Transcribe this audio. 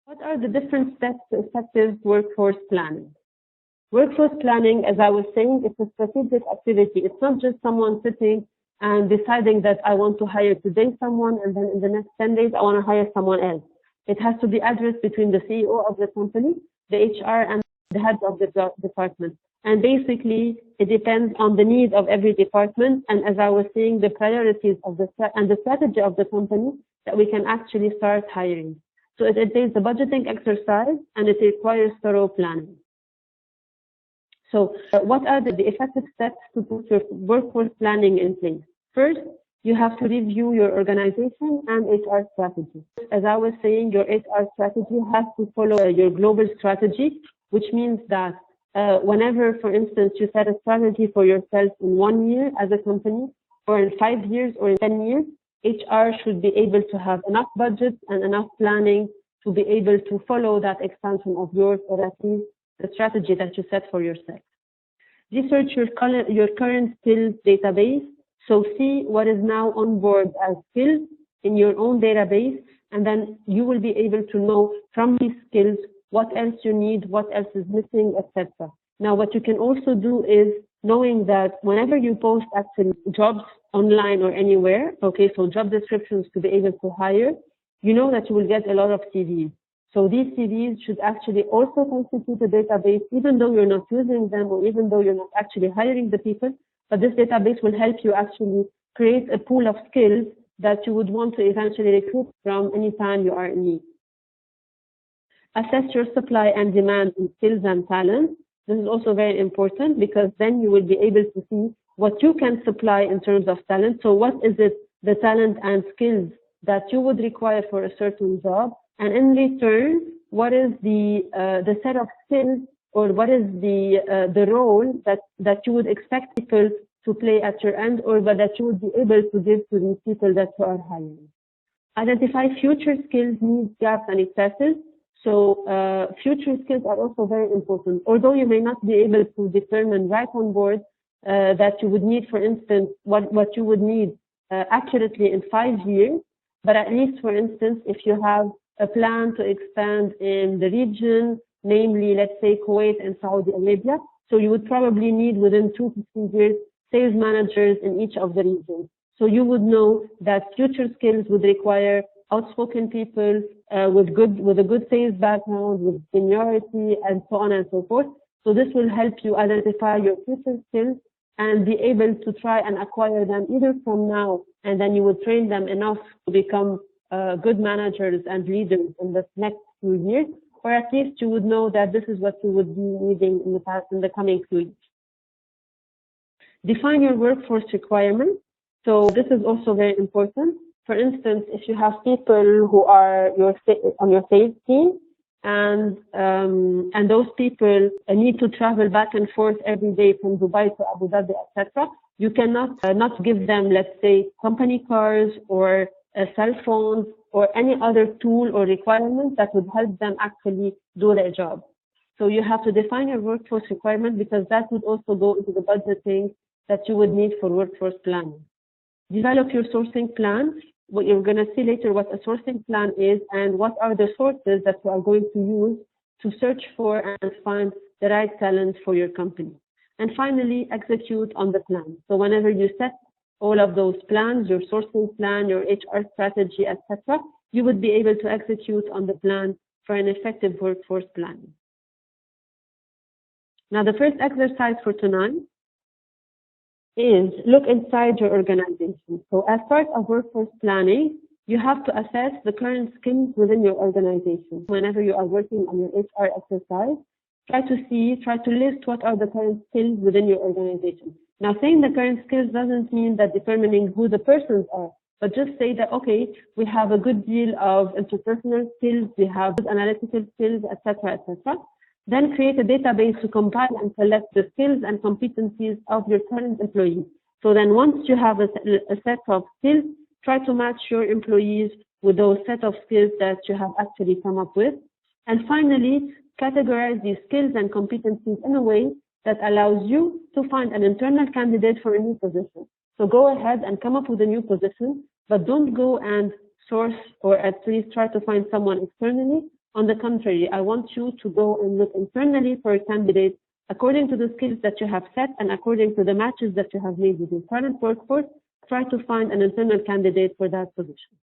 What are the different steps to effective workforce planning? Workforce planning, as I was saying, it's a strategic activity. It's not just someone sitting and deciding that I want to hire today someone and then in the next 10 days I want to hire someone else. It has to be addressed between the CEO of the company, the HR, and the head of the department. And basically, it depends on the need of every department. And as I was saying, the priorities of the strategy of the company that we can actually start hiring. So it is a budgeting exercise and it requires thorough planning. So what are the effective steps to put your workforce planning in place? First, you have to review your organization and HR strategy. As I was saying, your HR strategy has to follow your global strategy, which means that whenever, for instance, you set a strategy for yourself in 1 year as a company, or in 5 years, or in 10 years, HR should be able to have enough budget and enough planning to be able to follow that expansion of yours, or at least the strategy that you set for yourself. Research your current skills database. So see what is now on board as skills in your own database, and then you will be able to know from these skills what else you need, what else is missing, etc. Now, what you can also do is knowing that whenever you post actually jobs online or anywhere, okay, so job descriptions to be able to hire, you know that you will get a lot of CVs. So these CVs should actually also constitute a database, even though you're not using them or even though you're not actually hiring the people, but this database will help you actually create a pool of skills that you would want to eventually recruit from anytime you are in need. Assess your supply and demand in skills and talent. This is also very important because then you will be able to see what you can supply in terms of talent. So what is it, the talent and skills that you would require for a certain job? And in return, what is the set of skills, or what is the role that you would expect people to play at your end, or that you would be able to give to these people that you are hiring? Identify future skills, needs, gaps, and excesses. So future skills are also very important. Although you may not be able to determine right on board that you would need, for instance, what you would need accurately in 5 years, but at least, for instance, if you have a plan to expand in the region, namely, let's say, Kuwait and Saudi Arabia, so you would probably need within 2 to 3 years sales managers in each of the regions. So you would know that future skills would require outspoken people with a good sales background, with seniority, and so on and so forth. So this will help you identify your future skills and be able to try and acquire them either from now, and then you would train them enough to become good managers and leaders in the next few years, or at least you would know that this is what you would be needing in the coming few years. Define your workforce requirements. So this is also very important. For instance, if you have people who are on your sales team, and those people need to travel back and forth every day from Dubai to Abu Dhabi, etc., you cannot not give them, let's say, company cars or cell phones or any other tool or requirement that would help them actually do their job. So you have to define your workforce requirement, because that would also go into the budgeting that you would need for workforce planning. Develop your sourcing plan. What you're going to see later what a sourcing plan is and what are the sources that you are going to use to search for and find the right talent for your company. And finally, execute on the plan. So whenever you set all of those plans, your sourcing plan, your HR strategy, etc., you would be able to execute on the plan for an effective workforce planning. Now, the first exercise for tonight is look inside your organization. So as part of workforce planning, you have to assess the current skills within your organization. Whenever you are working on your HR exercise, try to list what are the current skills within your organization. Now, saying the current skills doesn't mean that determining who the persons are, but just say that, okay, we have a good deal of interpersonal skills, we have good analytical skills, etc., etc. Then create a database to compile and select the skills and competencies of your current employees. So then once you have a set of skills, try to match your employees with those set of skills that you have actually come up with. And finally, categorize these skills and competencies in a way that allows you to find an internal candidate for a new position. So go ahead and come up with a new position, but don't go and source or at least try to find someone externally. On the contrary, I want you to go and look internally for a candidate according to the skills that you have set and according to the matches that you have made with your current workforce. Try to find an internal candidate for that position.